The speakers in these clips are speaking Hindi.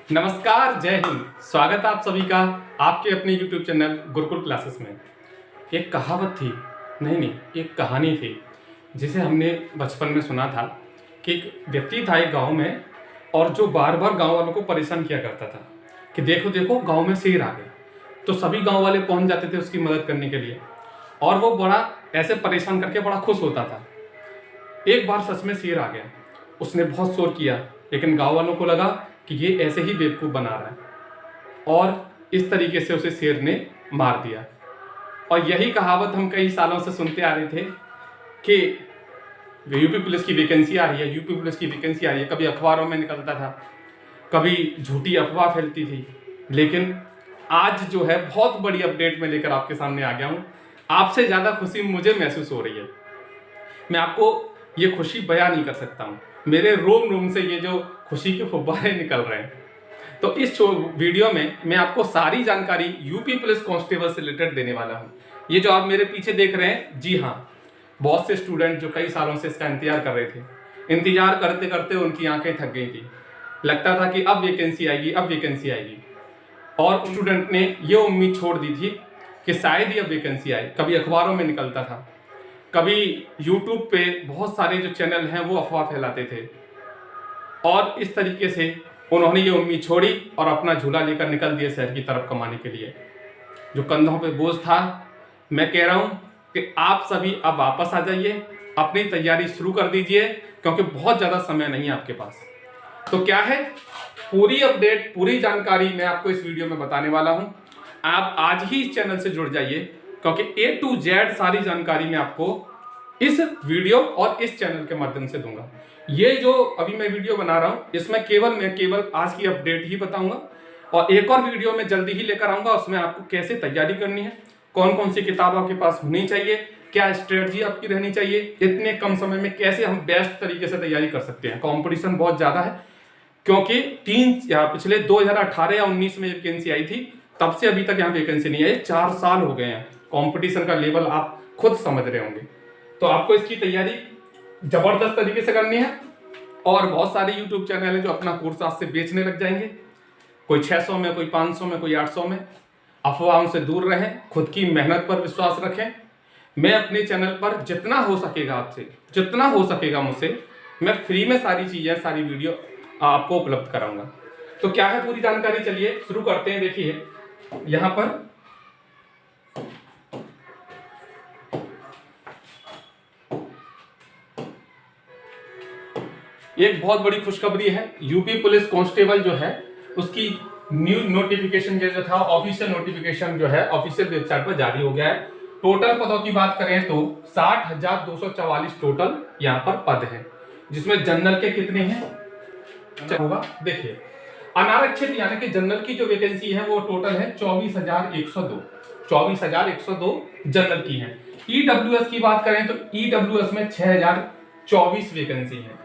नमस्कार, जय हिंद। स्वागत है आप सभी का आपके अपने YouTube चैनल गुरुकुल क्लासेस में। एक कहावत थी, नहीं, एक कहानी थी जिसे हमने बचपन में सुना था कि एक व्यक्ति था एक गांव में, और जो बार बार गांव वालों को परेशान किया करता था कि देखो देखो गांव में शेर आ गया। तो सभी गांव वाले पहुंच जाते थे उसकी मदद करने के लिए, और वो बड़ा ऐसे परेशान करके बड़ा खुश होता था। एक बार सच में शेर आ गया। उसने बहुत शोर किया, लेकिन गांव वालों को लगा कि ये ऐसे ही बेवकूफ़ बना रहा है, और इस तरीके से उसे शेर ने मार दिया। और यही कहावत हम कई सालों से सुनते आ रहे थे कि यूपी पुलिस की वैकेंसी आ रही है, यूपी पुलिस की वैकेंसी आ रही है। कभी अखबारों में निकलता था, कभी झूठी अफवाह फैलती थी, लेकिन आज जो है बहुत बड़ी अपडेट में लेकर आपके सामने आ गया हूँ। आपसे ज़्यादा खुशी मुझे महसूस हो रही है। मैं आपको ये खुशी बयां नहीं कर सकता हूँ। मेरे रोम रोम से ये जो खुशी के फुब्बारे निकल रहे हैं। तो इस वीडियो में मैं आपको सारी जानकारी यूपी पुलिस कांस्टेबल से रिलेटेड देने वाला हूँ। ये जो आप मेरे पीछे देख रहे हैं, जी हाँ, बहुत से स्टूडेंट जो कई सालों से इसका इंतजार कर रहे थे, इंतजार करते करते उनकी आंखें थक गई थी। लगता था कि अब वैकेंसी आएगी, अब वैकेंसी आएगी, और स्टूडेंट ने ये उम्मीद छोड़ दी थी कि शायद ही अब वैकेंसी आए। कभी अखबारों में निकलता था, कभी यूट्यूब पे बहुत सारे जो चैनल हैं वो अफवाह फैलाते थे, और इस तरीके से उन्होंने ये उम्मीद छोड़ी और अपना झूला लेकर निकल दिए शहर की तरफ कमाने के लिए। जो कंधों पे बोझ था, मैं कह रहा हूँ कि आप सभी अब वापस आ जाइए, अपनी तैयारी शुरू कर दीजिए, क्योंकि बहुत ज़्यादा समय नहीं है आपके पास। तो क्या है, पूरी अपडेट, पूरी जानकारी मैं आपको इस वीडियो में बताने वाला हूँ। आप आज ही इस चैनल से जुड़ जाइए, क्योंकि A to Z सारी जानकारी मैं आपको इस वीडियो और इस चैनल के माध्यम से दूंगा। ये जो अभी मैं वीडियो बना रहा हूँ, इसमें मैं केवल आज की अपडेट ही बताऊंगा, और एक और वीडियो में जल्दी ही लेकर आऊंगा। उसमें आपको कैसे तैयारी करनी है, कौन कौन सी किताब आपके पास होनी चाहिए, क्या स्ट्रेटजी आपकी रहनी चाहिए, इतने कम समय में कैसे हम बेस्ट तरीके से तैयारी कर सकते हैं। कॉम्पिटिशन बहुत ज़्यादा है, क्योंकि पिछले 2018 या 19 में वैकेंसी आई थी, तब से अभी तक यहाँ वैकेंसी नहीं आई। 4 साल हो गए हैं। कंपटीशन का लेवल आप खुद समझ रहे होंगे। तो आपको इसकी तैयारी जबरदस्त तरीके से करनी है। और बहुत सारे YouTube चैनल हैं जो अपना कोर्स आज से बेचने लग जाएंगे, कोई 600 में, कोई 500 में, कोई 800 में। अफवाहों से दूर रहें, खुद की मेहनत पर विश्वास रखें। मैं अपने चैनल पर जितना हो सकेगा, आपसे जितना हो सकेगा मुझसे, मैं फ्री में सारी चीज़ें, सारी वीडियो आपको उपलब्ध कराऊंगा। तो क्या है पूरी जानकारी, चलिए शुरू करते हैं। देखिए यहाँ पर एक बहुत बड़ी खुशखबरी है। यूपी पुलिस कांस्टेबल जो है उसकी न्यू नोटिफिकेशन जो था, ऑफिशियल नोटिफिकेशन जो है ऑफिशियल वेबसाइट पर जारी हो गया है। टोटल पदों की बात करें तो 60,244 टोटल यहाँ पर पद हैं, जिसमें जनरल के कितने हैं होगा। देखिए अनारक्षित यानी कि जनरल की जो वैकेंसी है वो टोटल है 24,102 जनरल की है। ईडब्ल्यूएस की बात करें तो ईडब्ल्यूएस में 6,024 वैकेंसी है।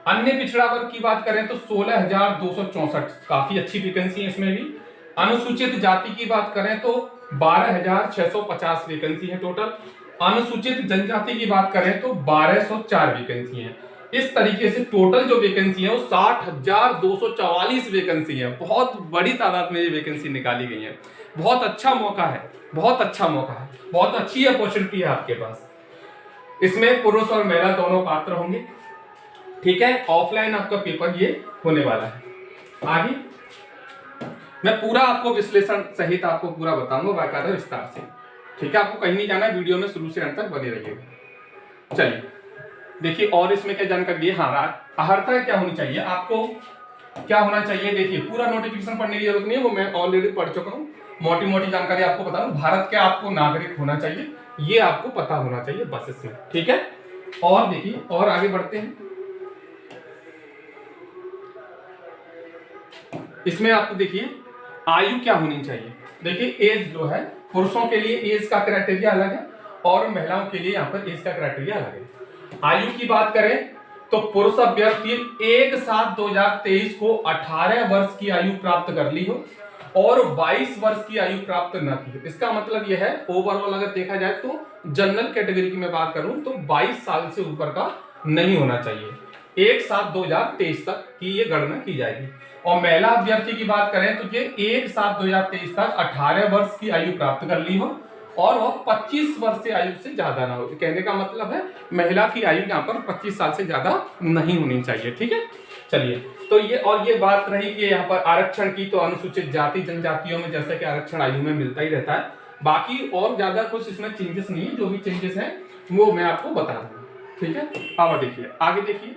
अन्य पिछड़ा वर्ग की बात करें तो 16,264, काफी अच्छी वैकेंसी है इसमें भी। अनुसूचित जाति की बात करें तो 12,650 वैकेंसी है टोटल। अनुसूचित जनजाति की बात करें तो 1,204 वैकेंसी है। इस तरीके से टोटल जो वैकेंसी है वो 60,244 वैकेंसी है। बहुत बड़ी तादाद में ये वैकेंसी निकाली गई है। बहुत अच्छा मौका है, बहुत अच्छा मौका है, बहुत अच्छी अपॉर्चुनिटी है आपके पास। इसमें पुरुष और महिला दोनों पात्र होंगे, ठीक है। ऑफलाइन आपका पेपर ये होने वाला है। आगे मैं पूरा आपको विश्लेषण सहित आपको पूरा बताऊंगा बाकायदा विस्तार से, ठीक है। आपको कहीं नहीं जाना है, वीडियो में शुरू से अंत तक बने रहिएगा। चलिए देखिए, और इसमें क्या जानकारी है। हाँ, अर्हता क्या होनी चाहिए, आपको क्या होना चाहिए। देखिए पूरा नोटिफिकेशन पढ़ने की जरूरत नहीं है, वो मैं ऑलरेडी पढ़ चुका हूँ। मोटी मोटी जानकारी आपको बता दूं। भारत के आपको नागरिक होना चाहिए, ये आपको पता होना चाहिए बस इसमें, ठीक है। और देखिए, और आगे बढ़ते हैं। इसमें आपको देखिए आयु क्या होनी चाहिए। देखिए एज जो है, पुरुषों के लिए एज का क्राइटेरिया अलग है और महिलाओं के लिए यहाँ पर एज का क्राइटेरिया अलग है। आयु की बात करें तो पुरुष अभ्यर्थी 1/7/2023 को 18 वर्ष की आयु प्राप्त कर ली हो और 22 वर्ष की आयु प्राप्त न की हो। इसका मतलब यह है, ओवरऑल अगर देखा जाए तो जनरल कैटेगरी की मैं बात करूं तो 22 साल से ऊपर का नहीं होना चाहिए। 1/7/2023 तक की ये गणना की जाएगी। और महिला अभ्यर्थी की बात करें तो ये 1/7/2023 तक 18 वर्ष की आयु प्राप्त कर ली हो और वो 25 वर्ष से आयु से ज्यादा ना हो। कहने का मतलब है महिला की आयु यहाँ पर 25 साल से ज्यादा नहीं होनी चाहिए। ठीक है, चलिए, तो ये बात रही कि यहाँ पर आरक्षण की। तो अनुसूचित जाति जनजातियों में जैसे कि आरक्षण आयु में मिलता ही रहता है, बाकी और ज्यादा कुछ इसमें चेंजेस नहीं है। जो भी चेंजेस हैं वो मैं आपको बता दूंगा। ठीक है, अब देखिए आगे देखिए,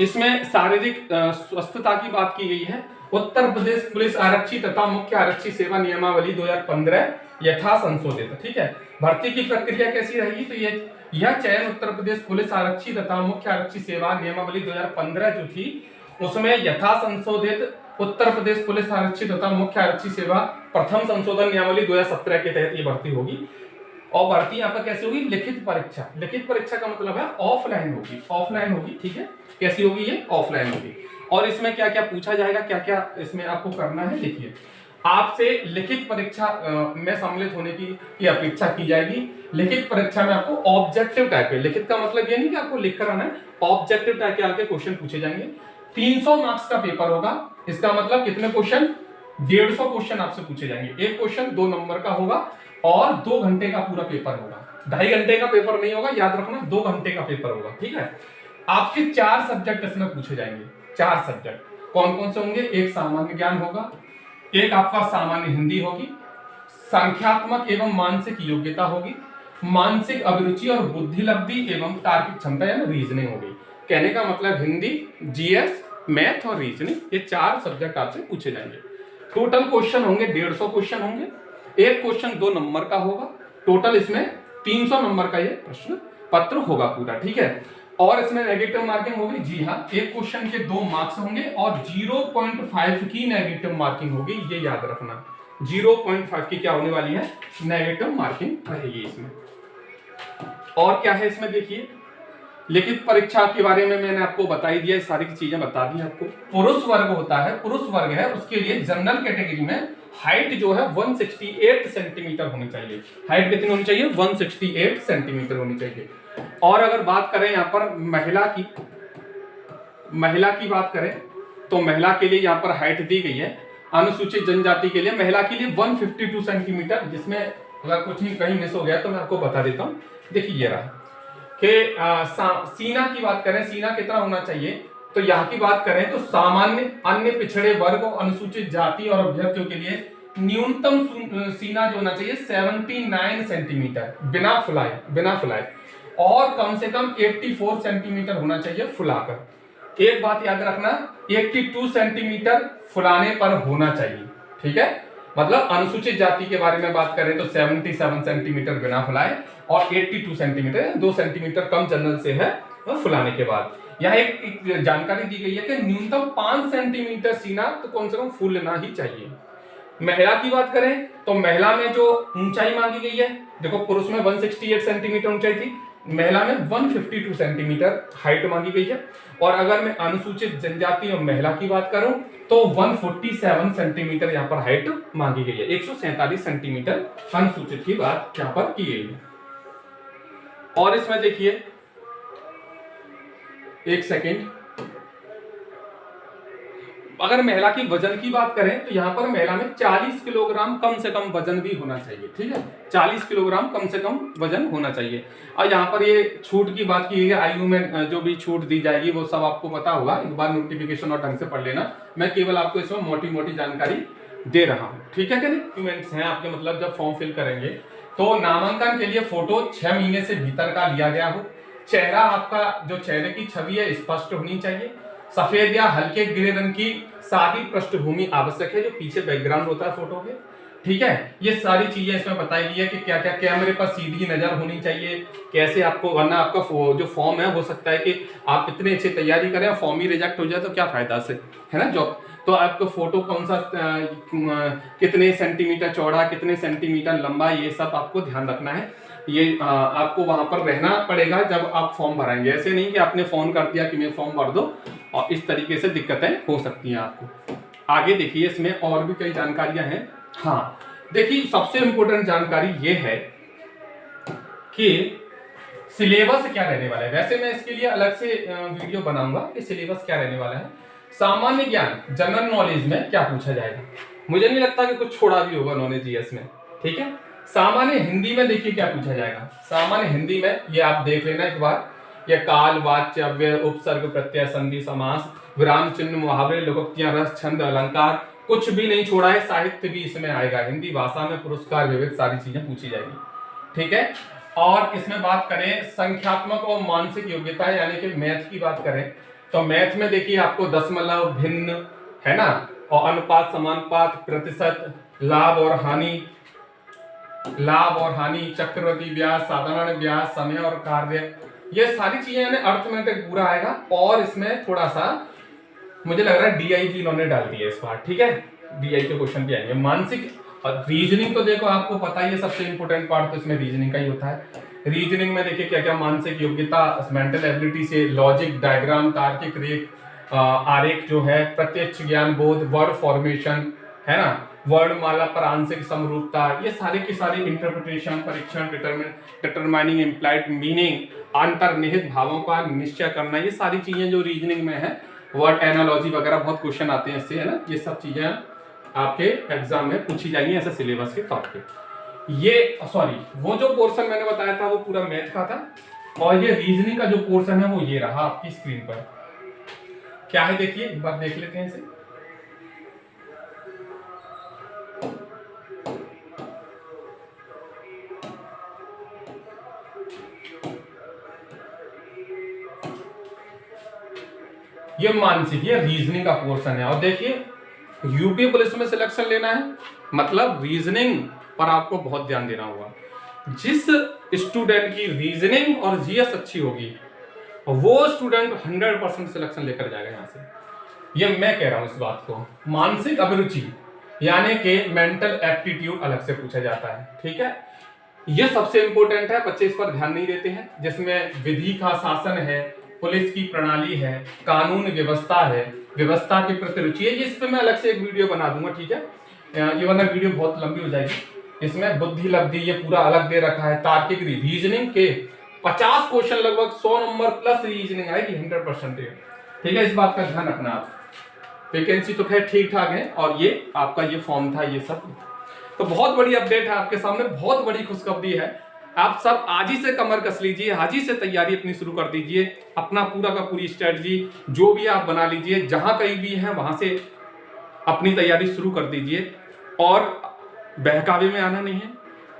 इसमें शारीरिक स्वस्थता की बात की गई है। उत्तर प्रदेश पुलिस आरक्षी तथा मुख्य आरक्षी सेवा नियमावली 2015 यथा संशोधित। ठीक है, भर्ती की प्रक्रिया कैसी रहेगी? तो यह चयन उत्तर प्रदेश पुलिस आरक्षी तथा मुख्य आरक्षी सेवा नियमावली 2015 जो थी उसमें यथा संशोधित उत्तर प्रदेश पुलिस आरक्षी तथा मुख्य आरक्षी सेवा प्रथम संशोधन नियमावली 2017 के तहत ये भर्ती होगी। और भर्ती यहाँ पर कैसे होगी? लिखित परीक्षा। लिखित परीक्षा का मतलब है ऑफलाइन होगी, ऑफलाइन होगी। ठीक है, कैसी होगी? ये ऑफलाइन होगी। और इसमें क्या क्या पूछा जाएगा, क्या क्या इसमें आपको करना है? देखिए, आपसे लिखित परीक्षा में सम्मिलित होने की अपेक्षा की जाएगी। लिखित परीक्षा में आपको ऑब्जेक्टिव टाइप के, लिखित का मतलब ये नहीं कि आपको लिख कर आना है, ऑब्जेक्टिव टाइप के आपके क्वेश्चन पूछे जाएंगे। 300 मार्क्स का पेपर होगा। इसका मतलब कितने क्वेश्चन? 150 क्वेश्चन आपसे पूछे जाएंगे। एक क्वेश्चन 2 नंबर का होगा और 2 घंटे का पूरा पेपर होगा। 2.5 घंटे का पेपर नहीं होगा, याद रखना, 2 घंटे का पेपर होगा। ठीक है, आपके 4 सब्जेक्ट इसमें पूछे जाएंगे। 4 सब्जेक्ट कौन कौन से होंगे? एक सामान्य ज्ञान होगा, एक आपका सामान्य हिंदी होगी, संख्यात्मक एवं मानसिक योग्यता होगी, मानसिक अभिरुचि और बुद्धि लब्धि एवं तार्किक क्षमता यानी रीजनिंग होगी। कहने का मतलब हिंदी, जीएस, मैथ और रीजनिंग, ये 4 सब्जेक्ट आपसे पूछे जाएंगे। टोटल क्वेश्चन होंगे 150 क्वेश्चन होंगे। एक क्वेश्चन 2 नंबर का होगा। टोटल इसमें 300 नंबर का ये प्रश्न पत्र होगा पूरा। ठीक है, और इसमें नेगेटिव मार्किंग होगी। जी हाँ, एक क्वेश्चन के 2 मार्क्स होंगे और 0.5 की नेगेटिव मार्किंग होगी, ये याद रखना। 0.5 की क्या होने वाली है? नेगेटिव मार्किंग रहेगी इसमें। और क्या है इसमें? देखिए, लिखित परीक्षा के बारे में मैंने आपको बता ही दिया, सारी चीजें बता दी आपको। पुरुष वर्ग होता है, पुरुष वर्ग है, उसके लिए जनरल कैटेगरी में हाइट जो है 168 सेंटीमीटर होनी चाहिए। हाइट कितनी होनी चाहिए? 168 सेंटीमीटर होनी चाहिए। और अगर बात करें यहाँ पर महिला की बात करें तो महिला के लिए यहाँ पर हाइट दी गई है। अनुसूचित जनजाति के लिए महिला के लिए 152 सेंटीमीटर, जिसमें अगर कुछ ही कहीं मिस हो गया तो मैं आपको बता देता हूँ। देखिए ये रहा कि सीना की बात करें, सीना कितना होना चाहिए? तो यहाँ की बात करें तो सामान्य, अन्य पिछड़े वर्ग और अनुसूचित जाति और अभ्यर्थियों के लिए न्यूनतम सीना जो होना चाहिए 79 सेंटीमीटर बिना फुलाए और कम से कम 84 सेंटीमीटर होना चाहिए फुलाकर। एक बात याद रखना, 82 सेंटीमीटर फुलाने पर होना चाहिए। ठीक है, मतलब अनुसूचित जाति के बारे में बात करें तो 77 सेंटीमीटर बिना फुलाए और 82 सेंटीमीटर, 2 सेंटीमीटर कम जनरल से है फुलाने के बाद। यहाँ एक जानकारी दी गई है कि न्यूनतम 5 सेंटीमीटर सीना तो कम से कम फूलना ही चाहिए। महिला की बात करें तो महिला में जो ऊंचाई मांगी गई है, देखो पुरुष में 168 सेंटीमीटर ऊंचाई थी, महिला में 152 सेंटीमीटर हाइट मांगी गई है। और अगर मैं अनुसूचित जनजाति और महिला की बात करूं तो 147 सेंटीमीटर यहाँ पर हाइट मांगी गई है। 147 सेंटीमीटर अनुसूचित की बात यहाँ पर की गई है। और इसमें देखिए, एक सेकेंड, अगर महिला की वजन की बात करें तो यहाँ पर महिला में 40 किलोग्राम कम से कम वजन भी होना चाहिए। ठीक है, 40 किलोग्राम कम से कम वजन होना चाहिए। और यहाँ पर ये छूट की बात की गई, आयु में जो भी छूट दी जाएगी वो सब आपको पता होगा, एक बार नोटिफिकेशन और ढंग से पढ़ लेना। मैं केवल आपको इसमें मोटी मोटी जानकारी दे रहा हूँ। ठीक है, डॉक्यूमेंट्स हैं आपके, मतलब जब फॉर्म फिल करेंगे तो नामांकन के लिए फोटो 6 महीने से भीतर का लिया गया हो, चेहरा आपका जो चेहरे की छवि है स्पष्ट होनी चाहिए, सफेद या हल्के ग्रे रंग की सादी पृष्ठभूमि आवश्यक है, जो पीछे बैकग्राउंड होता है फोटो के। ठीक है, ये सारी चीजें इसमें बताई गई है कि क्या क्या कैमरे पर सीधी नजर होनी चाहिए, कैसे आपको, वरना आपका जो फॉर्म है हो सकता है कि आप इतने अच्छे तैयारी करें फॉर्म ही रिजेक्ट हो जाए तो क्या फायदा से, है ना जॉब। तो आपको फोटो कौन सा, कितने सेंटीमीटर चौड़ा, कितने सेंटीमीटर लंबा, ये सब आपको ध्यान रखना है। ये आपको वहां पर रहना पड़ेगा जब आप फॉर्म भराएंगे। ऐसे नहीं कि आपने फोन कर दिया कि मैं फॉर्म भर दो, और इस तरीके से दिक्कतें हो सकती हैं आपको। आगे देखिए, इसमें और भी कई जानकारियां हैं। हाँ देखिए, सबसे इंपॉर्टेंट जानकारी ये है कि सिलेबस क्या रहने वाला है। वैसे मैं इसके लिए अलग से वीडियो बनाऊंगा कि सिलेबस क्या रहने वाला है। सामान्य ज्ञान जनरल नॉलेज में क्या पूछा जाएगा, मुझे नहीं लगता कि कुछ छोड़ा भी होगा नॉलेज जीएस में, ठीक है। सामान्य हिंदी में देखिए क्या पूछा जाएगा। सामान्य हिंदी में ये आप देख लेना एक बार, ये काल, वाच्य, अव्यय, उपसर्ग, प्रत्यय, संधि, समास, विराम चिन्ह, मुहावरे, लोकोक्तियां, रस, छंद, अलंकार, कुछ भी नहीं छोड़ा है। साहित्य भी इसमें आएगा, हिंदी भाषा में पुरस्कार, विविध, सारी चीजें पूछी जाएगी, ठीक है। और इसमें बात करें संख्यात्मक और मानसिक योग्यता यानी कि मैथ की बात करें तो मैथ में देखिए आपको दशमलव, भिन्न, है ना, और अनुपात, समानुपात, प्रतिशत, लाभ और हानि, चक्रवृद्धि ब्याज, साधारण ब्याज, समय और कार्य, ये सारी चीजें यानी अर्थमेटिक पूरा आएगा। और इसमें थोड़ा सा मुझे लग रहा है डीआई भी इन्होंने डाल दिया इस बार, ठीक है। डीआई के क्वेश्चन भी आएंगे। मानसिक और रीजनिंग तो देखो आपको पता ही है, सबसे इंपॉर्टेंट पार्ट तो इसमें रीजनिंग का ही होता है। रीजनिंग में देखिए क्या क्या मानसिक योग्यता, मेंटल एबिलिटी से लॉजिक, डायग्राम, तार्किक रेख, आरेख जो है, प्रत्यक्ष ज्ञान, बोध, वर्ड फॉर्मेशन, है ना, वर्णमाला पर आंशिक समरूपता, ये सारी की सारी इंटरप्रिटेशन, परीक्षण, डिटरमाइनिंग इम्प्लाइड मीनिंग, अंतर्निहित भावों का निश्चय करना, ये सारी चीजें जो रीजनिंग में है, वर्ड एनालॉजी वगैरह बहुत क्वेश्चन आते हैं इससे, है ना, ये सब चीजें आपके एग्जाम में पूछी जाएंगी ऐसे सिलेबस के तौर पे। ये सॉरी, वो जो पोर्शन मैंने बताया था वो पूरा मैथ का था, और ये रीजनिंग का जो पोर्शन है वो ये रहा आपकी स्क्रीन पर। क्या है देखिए, एक बार देख लेते हैं इसे। ये मानसिक, ये रीजनिंग का पोर्शन है। और देखिए यूपी पुलिस में सिलेक्शन लेना है मतलब रीजनिंग पर आपको बहुत ध्यान देना होगा। जिस स्टूडेंट की रीजनिंग और जीएस अच्छी होगी वो स्टूडेंट 100% सिलेक्शन लेकर जाएगा यहाँ से, ये मैं कह रहा हूं इस बात को। मानसिक अभिरुचि यानी कि मेंटल एप्टीट्यूड अलग से पूछा जाता है, ठीक है। ये सबसे इंपॉर्टेंट है, बच्चे इस पर ध्यान नहीं देते हैं। जिसमें विधि का शासन है, पुलिस की प्रणाली है, कानून व्यवस्था है, व्यवस्था की प्रति रुचि है। ये इस पे मैं अलग से एक वीडियो बना दूंगा, ठीक है, ये वाला वीडियो बहुत लंबी हो जाएगी। इसमें बुद्धि लब्धि ये पूरा अलग दे रखा है। तार्किक रीजनिंग के 50 क्वेश्चन, लगभग 100 नंबर प्लस रीजनिंग आएगी 100%, ठीक है। इस बात का ध्यान रखना आप। वैकेंसी तो खैर ठीक ठाक है, और ये आपका ये फॉर्म था, ये सब तो बहुत बड़ी अपडेट है आपके सामने, बहुत बड़ी खुशखबरी है। आप सब आज ही से कमर कस लीजिए, आज ही से तैयारी अपनी शुरू कर दीजिए। अपना पूरा का पूरी स्ट्रेटजी जो भी आप बना लीजिए, जहां कहीं भी है वहां से अपनी तैयारी शुरू कर दीजिए। और बहकावे में आना नहीं है,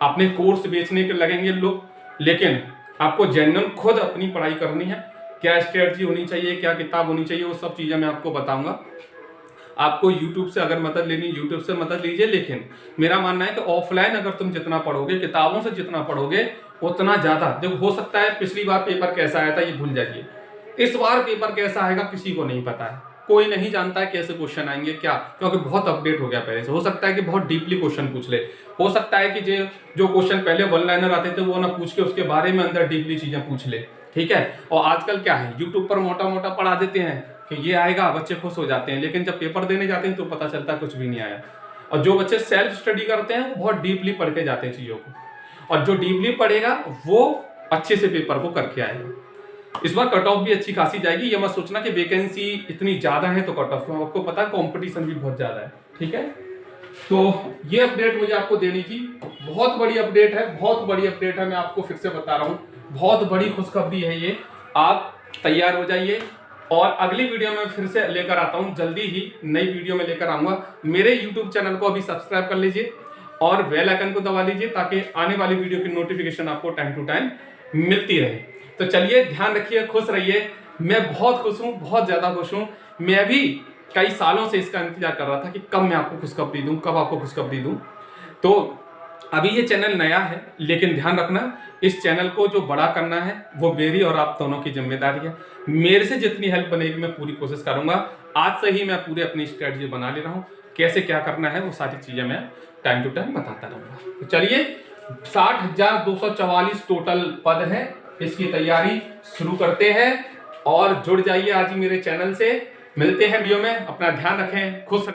अपने कोर्स बेचने के लगेंगे लोग, लेकिन आपको जेन्युइन खुद अपनी पढ़ाई करनी है। क्या स्ट्रेटजी होनी चाहिए, क्या किताब होनी चाहिए, वो सब चीजें मैं आपको बताऊंगा। आपको YouTube से अगर मदद लेनी, YouTube से मदद लीजिए, लेकिन मेरा मानना है कि ऑफलाइन अगर तुम जितना पढ़ोगे, किताबों से जितना पढ़ोगे उतना ज्यादा। देखो हो सकता है पिछली बार पेपर कैसा आया था ये भूल जाइए, इस बार पेपर कैसा आएगा किसी को नहीं पता है, कोई नहीं जानता है कैसे क्वेश्चन आएंगे क्या, क्योंकि बहुत अपडेट हो गया पहले से। हो सकता है कि बहुत डीपली क्वेश्चन पूछ ले, हो सकता है कि जो क्वेश्चन पहले वन लाइनर आते थे वो ना पूछ के उसके बारे में अंदर डीपली चीजें पूछ ले, ठीक है। और आजकल क्या है, यूट्यूब पर मोटा मोटा पढ़ा देते हैं कि ये आएगा, बच्चे खुश हो जाते हैं, लेकिन जब पेपर देने जाते हैं तो पता चलता है कुछ भी नहीं आया। और जो बच्चे सेल्फ स्टडी करते हैं वो बहुत डीपली पढ़ के जाते हैं चीज़ों को, और जो डीपली पढ़ेगा वो अच्छे से पेपर को करके आएगा। इस बार कट ऑफ भी अच्छी खासी जाएगी, ये मत सोचना कि वैकेंसी इतनी ज़्यादा है तो कट ऑफ, आपको पता है कॉम्पिटिशन भी बहुत ज़्यादा है, ठीक है। तो ये अपडेट मुझे आपको देनी थी, बहुत बड़ी अपडेट है, बहुत बड़ी अपडेट है, मैं आपको फिर से बता रहा हूँ, बहुत बड़ी खुशखबरी है ये। आप तैयार हो जाइए, और अगली वीडियो में फिर से लेकर आता हूं, जल्दी ही नई वीडियो में लेकर आऊंगा। मेरे YouTube चैनल को अभी सब्सक्राइब कर लीजिए और बेल आइकन को दबा लीजिए ताकि आने वाली वीडियो की नोटिफिकेशन आपको टाइम टू टाइम मिलती रहे। तो चलिए, ध्यान रखिए, खुश रहिए। मैं बहुत खुश हूँ, बहुत ज़्यादा खुश हूँ। मैं भी कई सालों से इसका इंतजार कर रहा था कि कब मैं आपको खुशखबरी दूँ, कब आपको खुशखबरी दूँ। तो अभी ये चैनल नया है, लेकिन ध्यान रखना इस चैनल को जो बड़ा करना है वो मेरी और आप दोनों की जिम्मेदारी है। मेरे से जितनी हेल्प बनेगी मैं पूरी कोशिश करूंगा। आज से ही मैं पूरे अपनी स्ट्रेटजी बना ले रहा हूँ, कैसे क्या करना है वो सारी चीज़ें मैं टाइम टू टाइम बताता रहूँगा। तो चलिए, 60,244 टोटल पद है, इसकी तैयारी शुरू करते हैं और जुड़ जाइए आज ही मेरे चैनल से। मिलते हैं वीडियो में, अपना ध्यान रखें, खुश